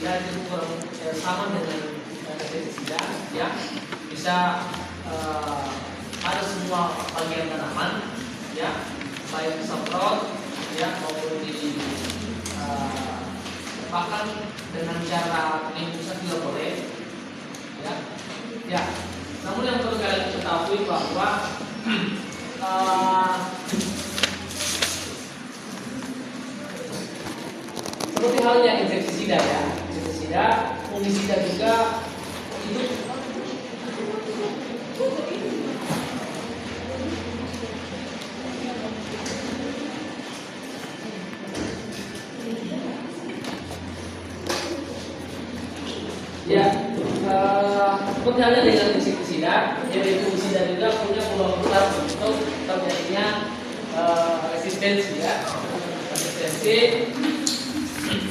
pestisida itu kurang sama dengan pestisida, ya, bisa pada semua bagian tanaman, ya, baik disemprot, ya, maupun bahkan dengan cara penginfusan juga boleh, ya. Ya, namun yang perlu kalian ketahui bahwa seperti halnya insektisida, ya, insektisida, fungisida juga itu ya, seperti halnya dengan insektisida, jadi fungisida juga punya peluang besar untuk terjadinya resistensi, ya, resistensi.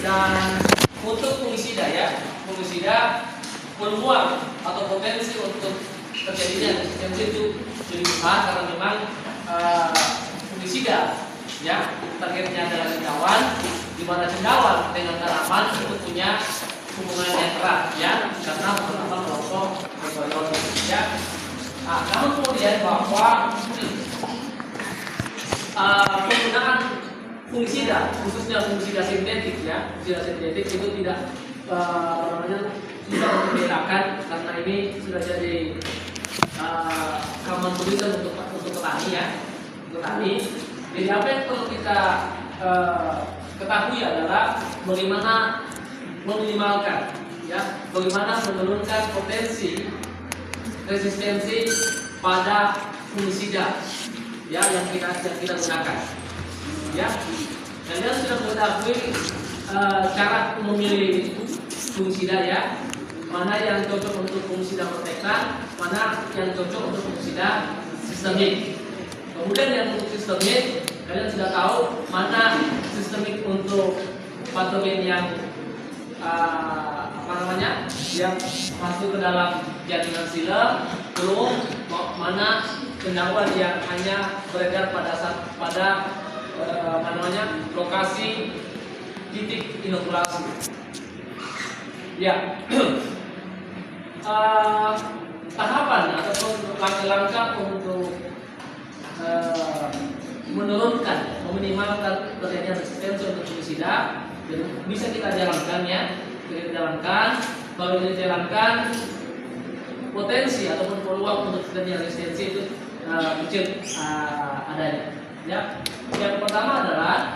Dan untuk fungisida, ya, fungisida peluang atau potensi untuk terjadinya resistensi itu lebih besar karena memang fungisida, ya, targetnya adalah cendawan, di mana cendawan dengan tanaman itu punya hubungan yang erat, ya, karena beberapa kelompok ekonomi, ya. Nah, namun kemudian bahwa penggunaan fungisida, khususnya fungisida sintetik, ya, fungisida sintetik itu tidak susah untuk dibedakan karena ini sudah jadi common solution untuk petani, ya, petani. Jadi apa yang perlu kita ketahui adalah bagaimana meminimalkan, ya, bagaimana menurunkan potensi resistensi pada fungisida, ya, yang kita gunakan, ya. Kalian sudah mengetahui cara memilih fungisida, ya, mana yang cocok untuk fungisida protektan, mana yang cocok untuk fungisida sistemik. Kemudian yang untuk sistemik, kalian sudah tahu mana sistemik untuk patogen yang yang masuk ke dalam jaringan siler, belum mana cendawan yang hanya beredar pada lokasi titik inokulasi. Ya, tahapan ataupun langkah-langkah untuk menurunkan, meminimalkan terjadinya resistensi untuk fungisida bisa kita jalankan, ya. Kalau kita jalankan, potensi ataupun peluang untuk terjadinya resistensi itu kecil adanya. Ya, yang pertama adalah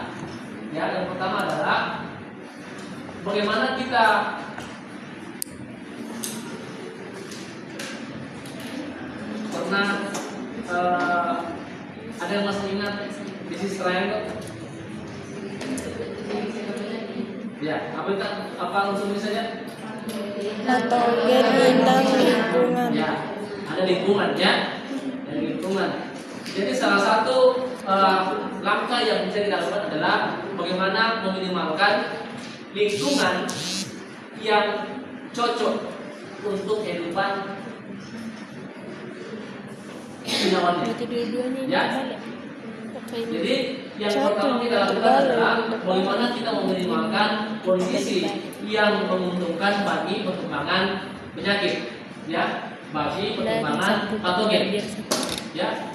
bagaimana kita pernah ada yang masih ingat bisnis triangle? Ya, apa unsurnya saja? Patogen dan lingkungan. Ya, ada lingkungan, ya, ada lingkungan. Jadi salah satu langkah yang bisa dilakukan adalah bagaimana meminimalkan lingkungan yang cocok untuk kehidupan cendawannya. Ya. Jadi yang pertama kita lakukan adalah bagaimana kita meminimalkan kondisi yang menguntungkan bagi perkembangan penyakit, ya, bagi perkembangan patogen, ya.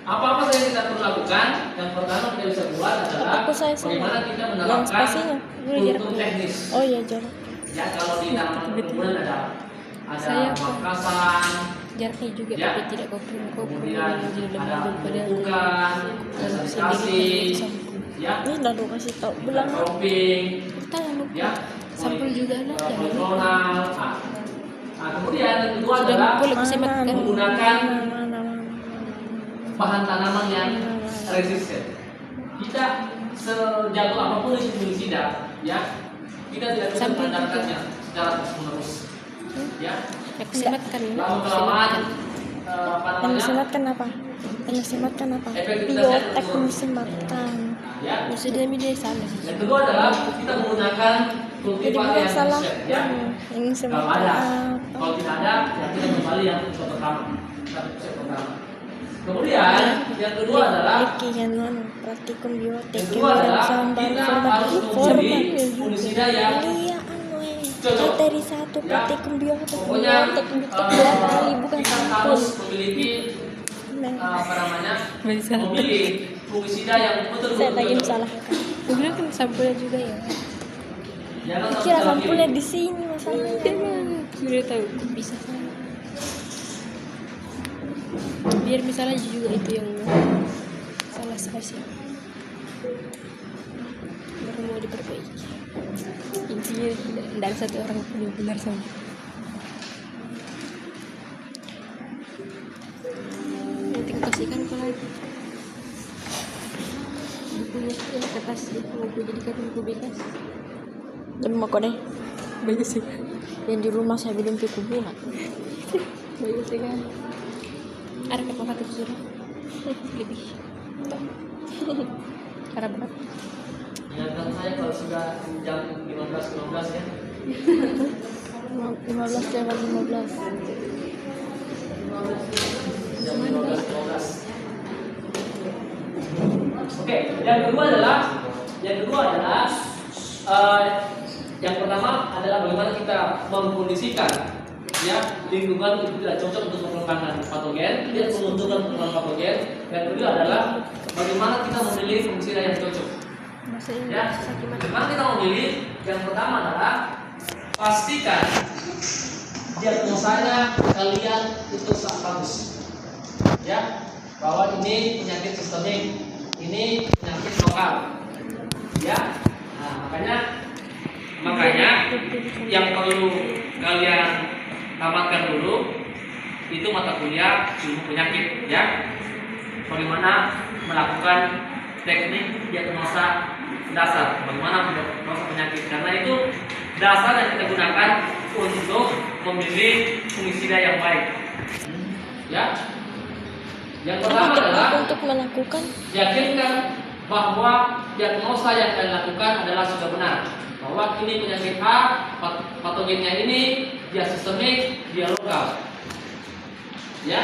Apa-apa yang kita perlu lakukan? Yang pertama kita bisa buat adalah bagaimana kita menerapkan kultur teknis. Oh iya, jarak. Ya, kalau di tanaman perkebunan ada pemangkasan, jaraknya juga, ya, tapi tidak kopi-kopi. kemudian ada pemupukan, ada sanitasi, ya, ini udah kasih tahu bilang cropping, kita yang lupa, ya, sampel juga ada ya. Poliklonal. Kemudian yang kedua adalah menggunakan bahan tanaman yang resisten. Kita sejago apapun fungisida, ya, kita tidak bisa mengandalkannya secara terus-menerus, ya. Lama kelamaan Penyematkan apa? Biotek penyematkan. Ya. Sudah media salah. Yang kedua adalah kita menggunakan kultivar yang salah. resisten, ya. Ini Kalau ada, kalau tidak ada, ya kita kembali yang pertama. Kemudian yang kedua adalah praktikum biotek. yang kedua adalah kita harus memilih fungisida yang cocok. Materi 1 praktikum bio atau Pokoknya teknik 2 kali bukan kita sampul. harus memiliki Nah, apa namanya, Bisa. memilih fungisida yang saya betul-betul lagi cocok. menyalahkan. Sebenarnya kan sampulnya juga ya. Jangan sampai Kira salah sampulnya pilih. di sini masalahnya. Sudah tahu kok bisa salah. Biar misalnya juga itu yang salah spasial. Baru mau diperbaiki. Intinya tidak ada satu orang pun yang benar sama. Nanti aku kasihkan ke lagi. Bukunya yang kertas ya, mau aku jadikan buku bekas. Demi kok deh. Banyak sih. Yang di rumah saya belum cukup buat. Banyak sih kan. Ada apa kata sudah lebih. Karena berat. Ingatkan saya kalau sudah jam 15 ya. 15 lewat 15. Jam 15. Oke, yang kedua adalah yang pertama adalah bagaimana kita mengkondisikan ya lingkungan itu tidak cocok untuk perkembangan patogen, tidak menguntungkan perkembangan patogen. Yang kedua adalah bagaimana kita memilih fungisida yang cocok. Ya, bagaimana kita memilih? Yang pertama adalah pastikan diagnosanya kalian itu sangat bagus. Ya, bahwa ini penyakit sistemik, ini penyakit lokal. Ya, nah, makanya yang perlu kalian tamatkan dulu itu mata kuliah ilmu penyakit, ya. Bagaimana melakukan teknik diagnosa dasar, bagaimana diagnosa penyakit, karena itu dasar yang kita gunakan untuk memilih fungisida yang baik. Ya. Yang pertama adalah Untuk melakukan yakinkan bahwa diagnosa yang kalian lakukan adalah sudah benar, bahwa ini penyakit A, patogennya ini, dia sistemik, dia lokal. Ya.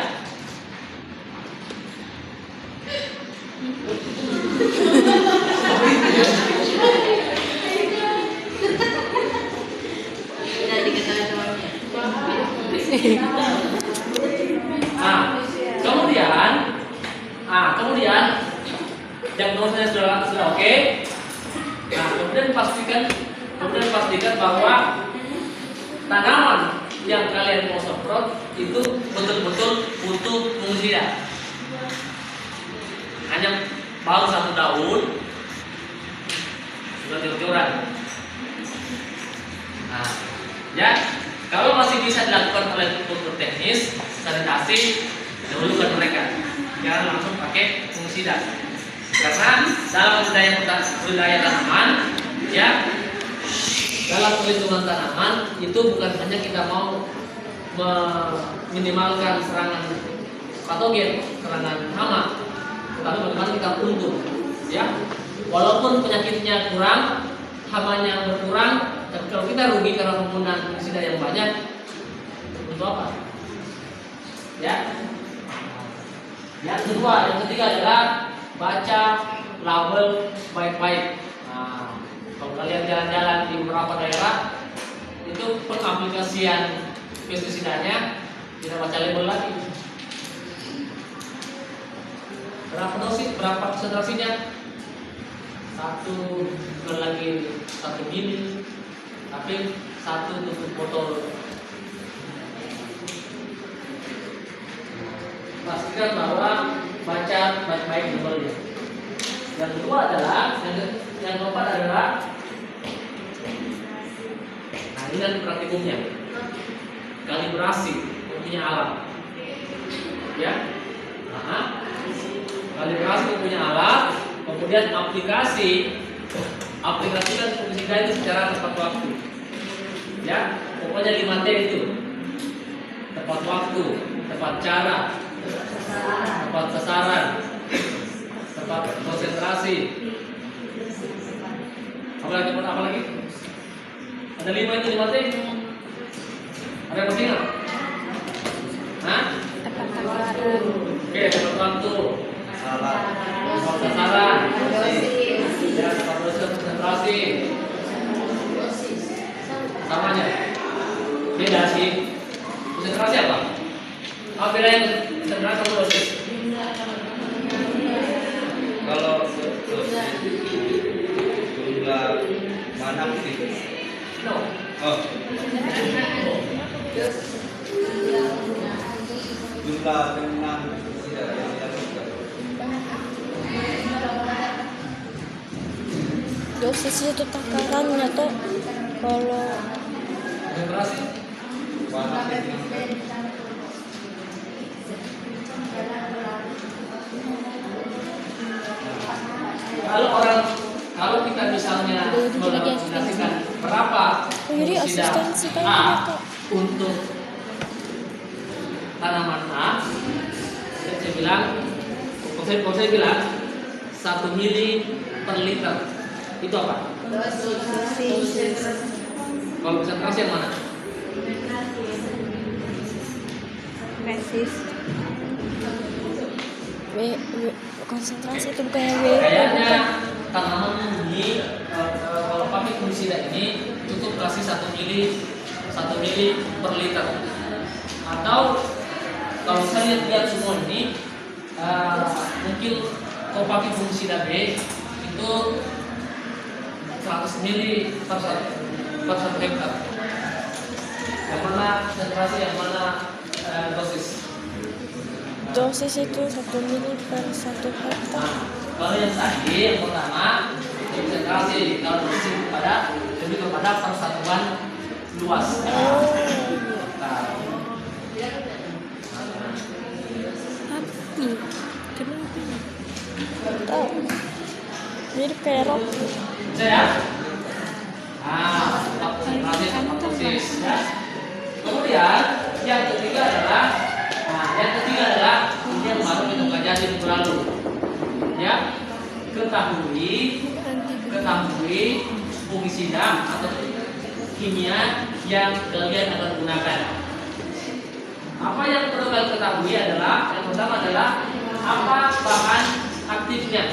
Kemudian diagnosanya sudah oke. Nah, kemudian pastikan bahwa tanaman yang kalian mau semprot itu betul-betul butuh fungisida. Hanya baru satu daun sudah jor-joran. Nah, ya, kalau masih bisa dilakukan oleh unsur teknis sanitasi, dahulukan mereka. Jangan langsung pakai fungisida. Karena dalam budidaya tanaman, ya, dalam perlindungan tanaman itu bukan hanya kita mau meminimalkan serangan patogen, serangan hama, tetapi bagaimana kita untung, ya. Walaupun penyakitnya kurang, hamanya berkurang, tapi kalau kita rugi karena penggunaan fungisida yang banyak, untuk apa? Ya. Yang ketiga adalah baca label baik-baik. Nah, kalau kalian jalan-jalan di beberapa daerah, itu pengaplikasian pestisidanya tidak baca label lagi. Berapa dosis, berapa konsentrasinya? Bukan lagi 1 mili, tapi 1 tutup botol. Pastikan bahwa baca baik-baik labelnya. Yang kedua adalah, yang keempat adalah, nah ini nanti praktikumnya, kalibrasi punya alat, ya. Nah, kalibrasi punya alat, kemudian aplikasikan fungisida itu secara tepat waktu, ya. Pokoknya 5T itu, tepat waktu, tepat cara, tepat sasaran, tepat konsentrasi. Apa lagi? Ada 5 itu 5T. Ada yang masih ingat? Hah? Oke, tepat waktu, tepat sasaran, tepat konsentrasi, samanya. Beda sih. Konsentrasi apa? Apa bedanya konsentrasi sama dosis? Kalau dosis jumlah mana aktif? No. Oh, jumlah dengan tidak yang dilakukan. Dosis itu takarannya tuh kalau Konsentrasi. Mana aktif? Kalau kita misalnya Jadi mengaplikasikan berapa Oh, jadi fungisida asistensi kayak A gitu. untuk tanaman A, saya bilang, kalau saya bilang 1 mili per liter itu apa? Kalau konsentrasi yang mana? konsentrasi itu bukan W. Kayaknya tanaman ini kalau pakai fungisida ini cukup kasih 1 mili per liter. Atau kalau saya lihat semua ini mungkin kalau pakai fungisida B itu 100 mili per 1 hektar. Yang mana konsentrasi, yang mana dosis? Dosis itu 1 mili per 1 hektar. Nah, kalau yang tadi yang pertama konsentrasi, kalau dosis lebih kepada persatuan luas. Oh, Nah, api. Kenapa? Tahu. Mirip kayak roti. saya konsentrasi sama dosis ya. Kemudian yang ketiga adalah ini yang baru kita pelajari minggu lalu. Ya, ketahui fungisida atau kimia yang kalian akan gunakan. Apa yang perlu kalian ketahui adalah yang pertama adalah apa bahan aktifnya.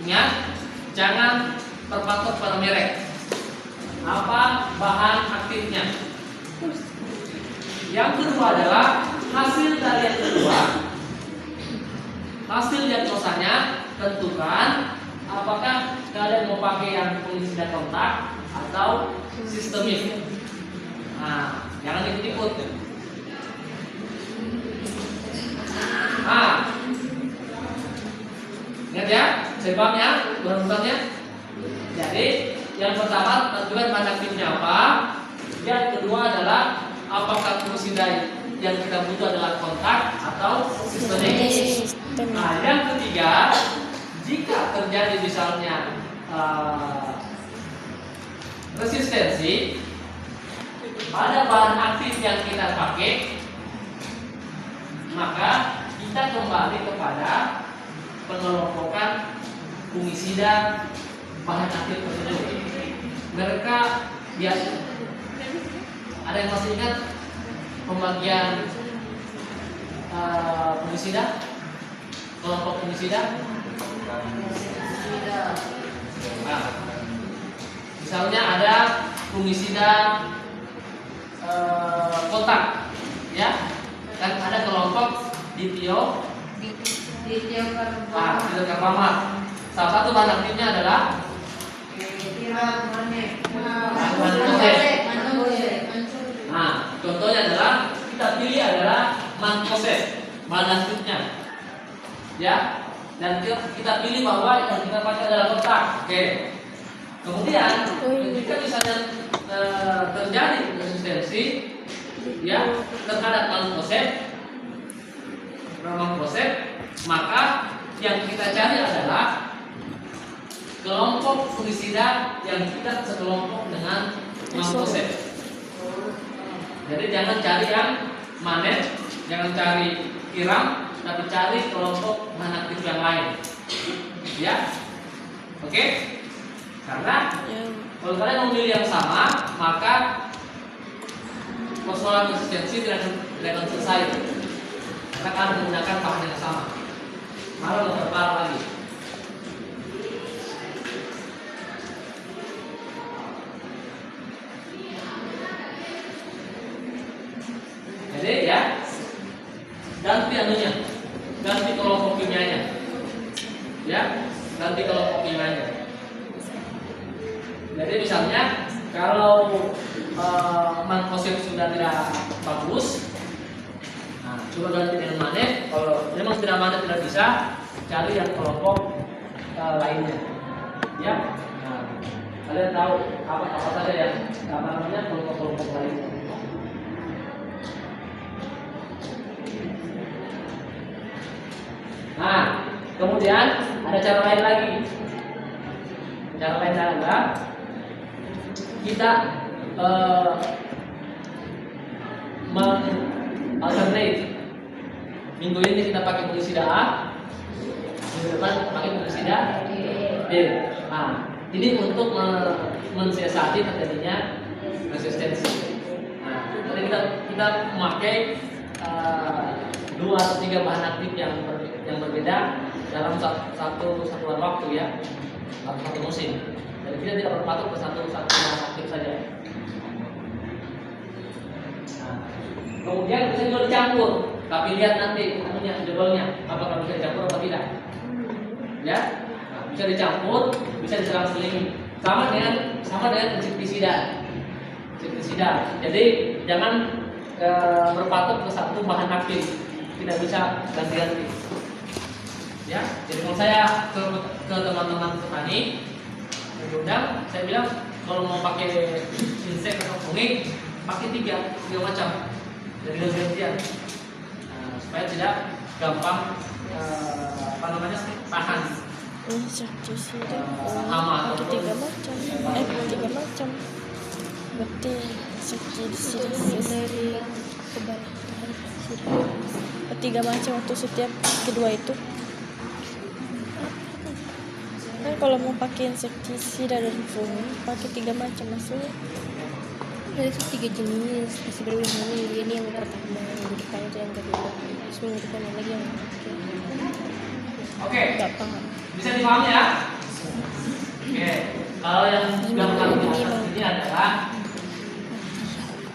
Ingat, jangan terpatok pada merek. Apa bahan aktifnya? Yang kedua adalah hasil dari yang kedua. Hasil diagnosanya tentukan apakah kalian mau pakai yang fungisida kontak atau sistemik. Nah, jangan ikut-ikut. Ingat ya, sebabnya, berurutannya. Jadi, yang pertama tentukan bahan aktifnya apa. Yang kedua adalah apakah fungisida yang kita butuh adalah kontak atau sistemik. Nah, yang ketiga, jika terjadi misalnya resistensi pada bahan aktif yang kita pakai, maka kita kembali kepada pengelompokan fungisida bahan aktif tersebut. Mereka biasa. Ada yang masih ingat pembagian fungisida? Kelompok fungisida? Nah, misalnya ada fungisida kontak, ya, dan ada kelompok ditiokarbama. Salah satu bahan aktifnya adalah nah, contohnya adalah kita pilih adalah mankoseb bahan aktifnya, ya, dan kita pilih bahwa yang kita pakai adalah kontak. Oke. Kemudian ketika misalnya terjadi resistensi, ya, terhadap mankoseb, maka yang kita cari adalah kelompok fungisida yang kita sekelompok dengan mankoseb. Jadi jangan cari yang manet, jangan cari kiram, tapi cari kelompok bahan aktif yang lain. Ya, oke? Karena kalau kalian memilih yang sama, maka persoalan resistensi tidak akan selesai. Karena kalian menggunakan bahan yang sama, malah lebih parah lagi. ganti anunya, ganti kelompok kimianya, ya, ganti kelompok kimianya. Jadi misalnya kalau mankosir sudah tidak bagus, nah, coba ganti dengan magnet. Kalau memang tidak magnet tidak bisa, cari yang kelompok lainnya, ya. Nah, kalian tahu apa saja yang namanya kelompok lainnya. Nah, kemudian ada cara lain lagi. Cara lain adalah kita alternate. Minggu ini kita pakai fungisida A, minggu depan pakai fungisida B. Nah, ini untuk mensiasati terjadinya resistensi. Nah, nanti kita memakai 2 atau 3 bahan aktif yang berbeda dalam satu satuan waktu, ya, dalam satu musim. Jadi kita tidak berpatok ke satu bahan aktif saja. Nah, kemudian bisa juga dicampur, tapi lihat nanti anunya, judulnya apakah bisa dicampur atau tidak, ya. Nah, bisa dicampur, bisa diselang-selingi, sama dengan insektisida. Jadi jangan berpatok ke satu bahan aktif, tidak bisa ganti-ganti, ya. Jadi kalau saya ke teman-teman petani undang, saya bilang kalau mau pakai insek atau fungik, pakai tiga macam dari gantian, supaya tidak gampang tahan Insektisida hama pakai ataupun 3 macam. 3 macam. Berarti insektisida dari kebalikan. 3 macam untuk setiap kedua itu. Kan kalau mau pakai insektisida dan fungi pakai 3 macam maksudnya. Ada 3 jenis, masih berbeda. Ini yang pertama, yang depan itu yang kedua, terus minggu depan lagi yang ketiga. Oke, Gak paham. bisa dipahami ya? Oke, kalau yang gambar di atas ini adalah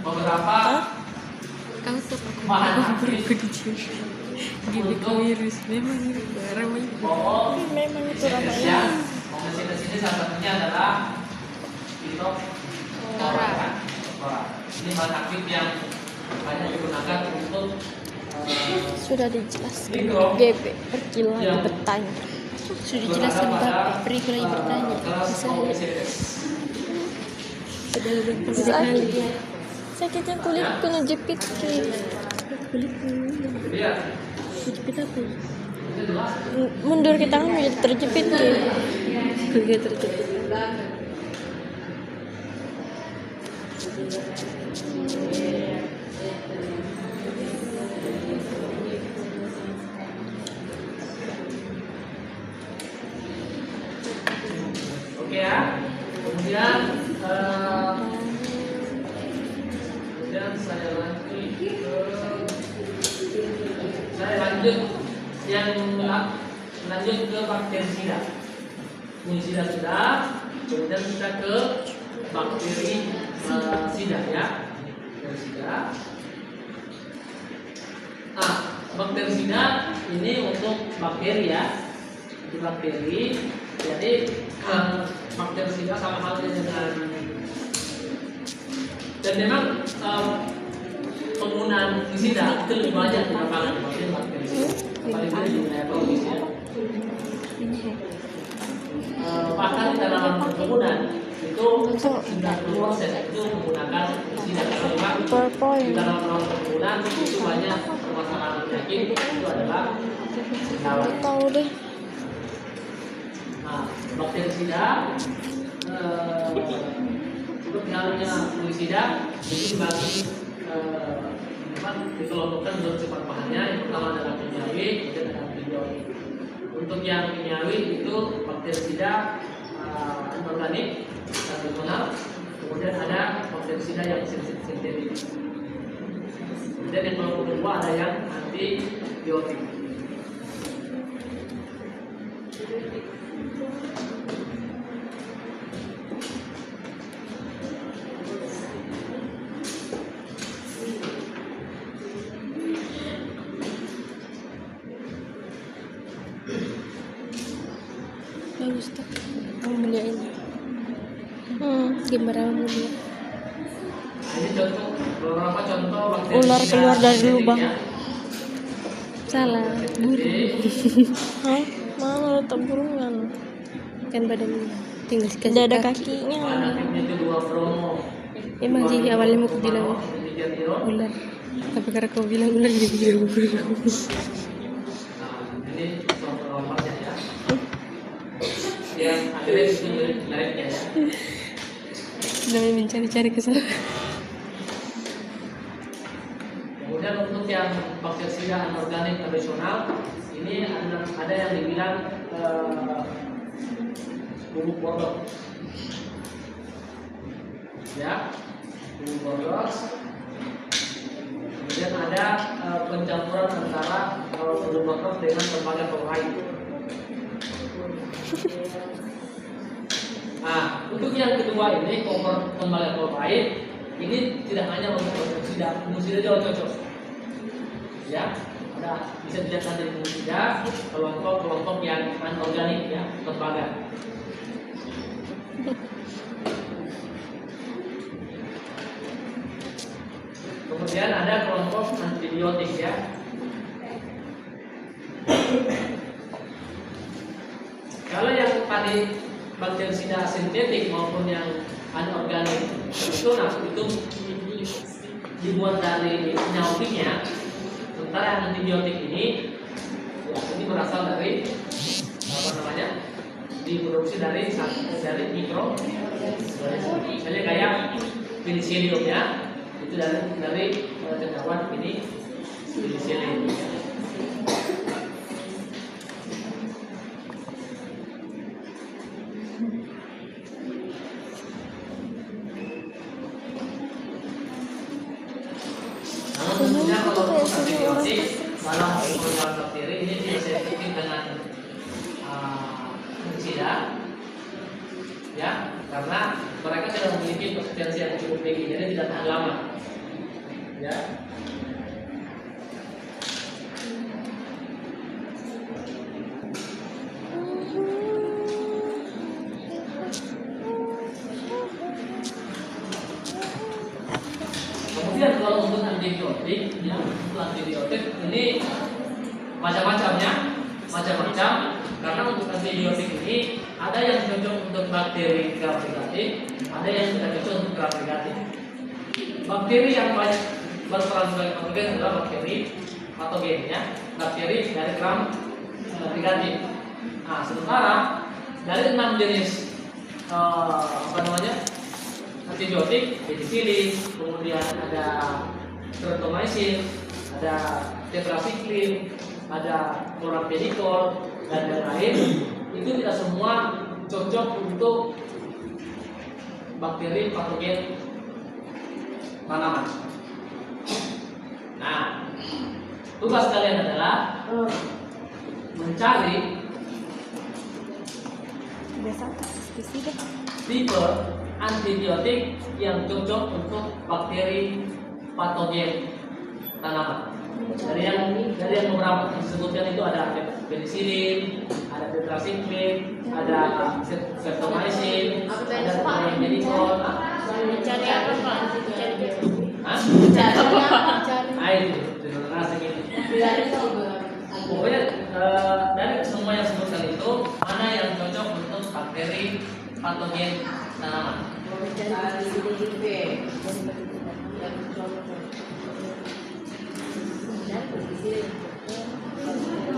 beberapa Kamu tuh aku bahan aktif untuk virus memang ini ramai. bohong. Memang itu Ya, ramai. di sini salah satunya adalah Phytophthora. Ini bahan aktif yang banyak digunakan untuk Sudah dijelaskan mikro GB per kilo yang bertanya. Sudah dijelaskan Bapak, beri lagi bertanya. Sudah lebih Sakit. Sakitnya kulitku ngejepit kayak kulitmu. Iya, Jepit apa? itu jelas. mundur ke tangan jadi terjepit kayak. Kulit terjepit. Oke ya. Kemudian saya lanjut ke bakterisida. Fungisida sudah, kemudian kita ke bakteri sida, ya. Bakterisida. Nah, bakterisida ini untuk bakteri, ya. Di bakteri, jadi bakterisida sama halnya dengan, dan memang penggunaan fungisida itu lebih banyak di lapangan dibanding bakterisida, paling tidak di wilayah provinsi. Bahkan di tanaman perkebunan itu 90% itu menggunakan fungisida, karena memang di tanaman perkebunan itu banyak permasalahan penyakit, itu adalah tawar. Tahu deh. Nah, bakterisida untuk halnya fungisida itu dibagi dikelompokkan menurut sifat bahannya. Yang pertama adalah kimiawi, kemudian ada antibiotik. Untuk yang kimiawi itu bakterisida anorganik, tradisional, kemudian ada bakterisida yang sintetik. Kemudian yang kelompok kedua ada yang antibiotik. Gambar apa mulia? Nah, ini contoh beberapa contoh bakteri Ular keluar dari sintetik lubang. ya. Salah, burung. Hah? Mana letak burungan? Kan badannya tinggal dikasih Tidak ada kaki. kakinya. Aktifnya itu 2 bromo. Emang sih awalnya mau aku bilang Dimetilo. ular, tapi karena kau bilang ular jadi bilang burung. Nah, ini contoh lompatnya ya. Yang akhirnya itu jeleknya ya. Namanya mencari-cari kesalahan. Kemudian untuk yang bakterisida anorganik tradisional, ini ada yang dibilang bubuk boros. Ya, bubuk boros. Kemudian ada pencampuran antara bubuk boros dengan tembaga kloride. Nah, untuk yang kedua ini kompor tembaga kloride ini tidak hanya untuk fungisida juga cocok. Ya, ada bisa dilihat nanti fungisida kelompok yang anorganik ya, tembaga. Kemudian ada kelompok antibiotik ya. Kalau yang tadi bakterisida sintetik maupun yang anorganik itu dibuat dari nyautinya. Sementara yang antibiotik ini ya, ini berasal dari apa namanya? Diproduksi dari mikro. Misalnya kayak penicillium ya. Itu dari cendawan ini penicillium. Namun tentunya kalau untuk antibiotik dalam pengelolaan bakteri ini tidak sensitif dengan fungisida, ya, karena mereka tidak memiliki potensi yang cukup tinggi, jadi tidak tahan lama, ya. Kemudian kalau untuk antibiotik, ya, untuk antibiotik ini macam-macamnya, macam-macam. Karena untuk antibiotik ini ada yang cocok untuk bakteri gram negatif, ada yang tidak cocok untuk gram negatif. Bakteri yang banyak berperan sebagai patogen adalah bakteri patogen, ya, bakteri dari gram negatif. Nah, sementara dari 6 jenis antibiotik, penicillin, kemudian ada streptomycin, ada tetracycline, ada chloramphenicol dan lain-lain, itu tidak semua cocok untuk bakteri patogen tanaman. Nah, tugas kalian adalah mencari tipe antibiotik yang cocok untuk bakteri patogen tanaman. Dari yang beberapa disebutkan itu ada penicillin, ada tetracycline, ada streptomycin, ada chloramphenicol. Cari apa Pak? Cari Pokoknya dari semua yang disebutkan itu mana yang cocok untuk bakteri patogen tanaman.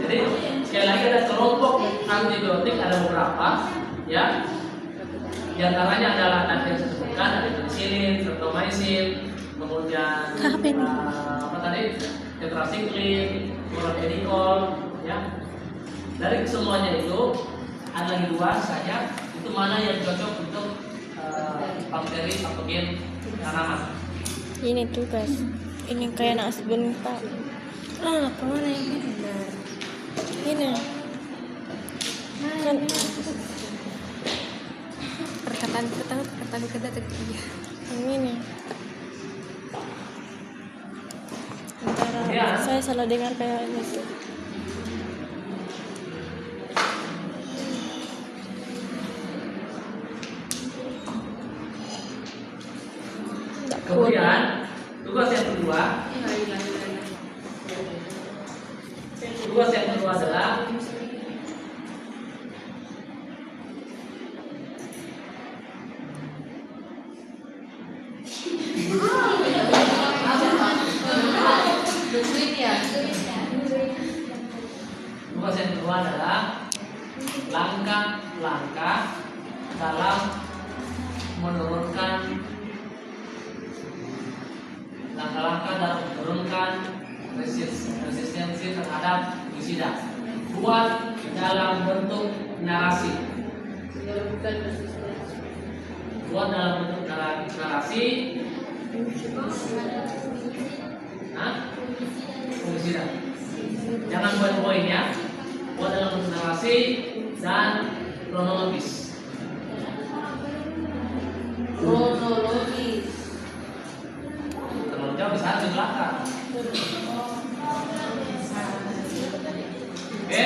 Jadi sekali lagi ada kelompok antibiotik ada beberapa, ya. Di antaranya adalah tadi yang saya sebutkan, ada penicillin, streptomycin, kemudian apa tadi, tetracycline, chloramphenicol, ya. Dari semuanya itu ada lagi 2 saja, itu mana yang cocok untuk bakteri patogen tanaman. Ini tugas. Ini kayak anak sebentar. Kemana yang benar? Ini kan Perkataan pertama, perkataan kedua, ketiga. yang ini. Antara Ya. saya salah dengar kayak ini sih. Tak kuat. Kemudian tugas yang kedua adalah langkah-langkah dalam menurunkan resistensi terhadap ginsida. Buat dalam bentuk narasi. Fungisida. Jangan buat poin ya. Buat dalam bentuk narasi dan kronologis. Terlalu jauh bisa di belakang. Oke.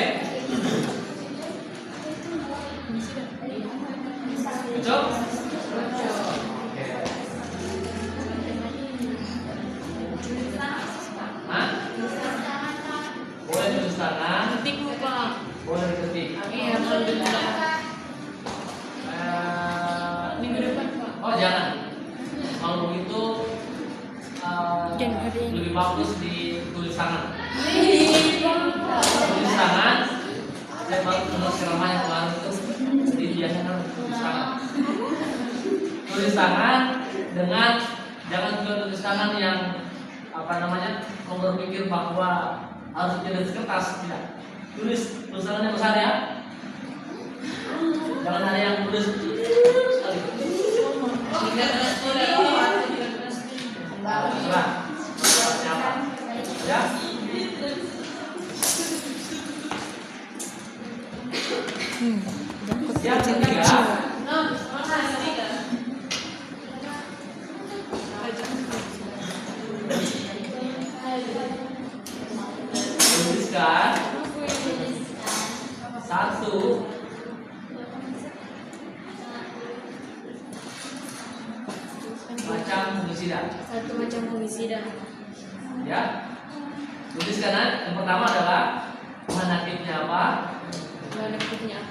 Cocok? Oke. Hah? Boleh tulis tangan. Ketik muka. Boleh diketik. Iya, kalau minggu depan Pak. Oh jangan. Kalau begitu Jangan ada yang lebih bagus di tulis tangan. Tulis tangan. Saya baru dengar ceramah yang kemarin itu dibiasakan tulis tangan. Tulis tangan dengan jangan juga tulis tangan yang mau berpikir bahwa harus jadi kertas, tidak. Tulis tangannya besar ya. Jangan ada yang tulis sekali. Ya. Yang ketiga, tuliskan satu macam fungisida. Ya. Tuliskan yang pertama adalah menakibnya apa? Mereknya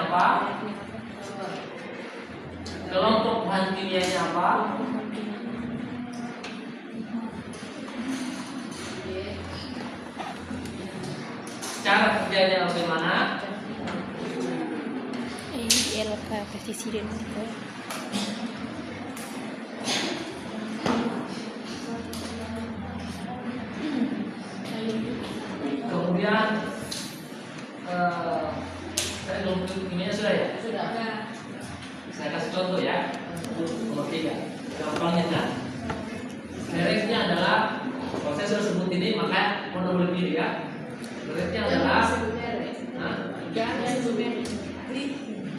apa? Kelompok bahan kimianya apa? Cara kerjanya bagaimana? LK pestisida. Kemudian saya belum kimianya sudah ya? Sudah. Saya kasih contoh ya. Nomor 3. Gampangnya kan? Mereknya adalah, kalau saya sudah sebut ini maka mau boleh pilih ya. Mereknya adalah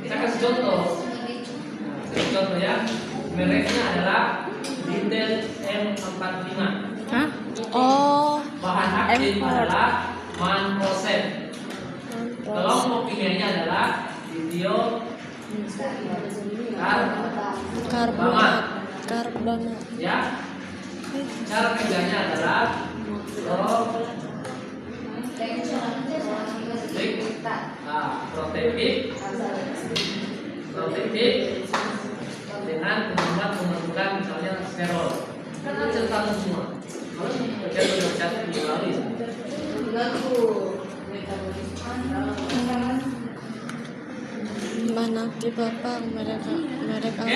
saya kasih contoh. Kasih contoh ya. Mereknya adalah Detail M45. Hah? Oh, Bahan aktif M4. adalah manprosep. Kelompok kimianya adalah litio karbonat. Ya. Cara kerjanya adalah protektif dengan pembentukan misalnya sterol. Karena cerita semua. Kalau kita sudah catat di bawah. Mana di bapak merek apa?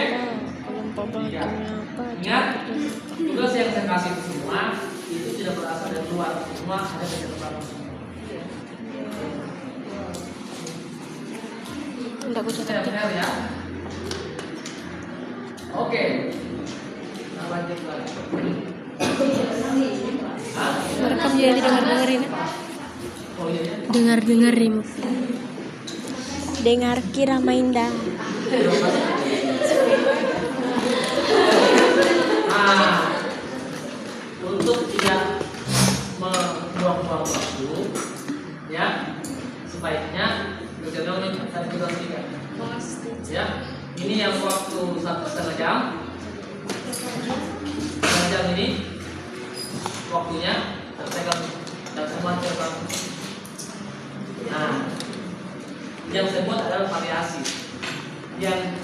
Kelompok bahannya apa? Ingat, tugas yang saya kasih ke semua itu tidak berasal dari luar, semua ada di dalam. Enggak aku Saya catat. benar ya. Oke. Nah, lanjut lagi. Hah? Merekam jadi dengar-dengerin. Oh iya ya. Dengar-dengerin. Dengar Kira Mainda. Nah, untuk tidak membuang-buang waktu, ya, sebaiknya berjalan dengan 1, 2, 3. Ya, Ini yang waktu 1,5 jam. 1 jam ini waktunya tertekan dan semua terbang. Nah, yang saya buat adalah variasi yang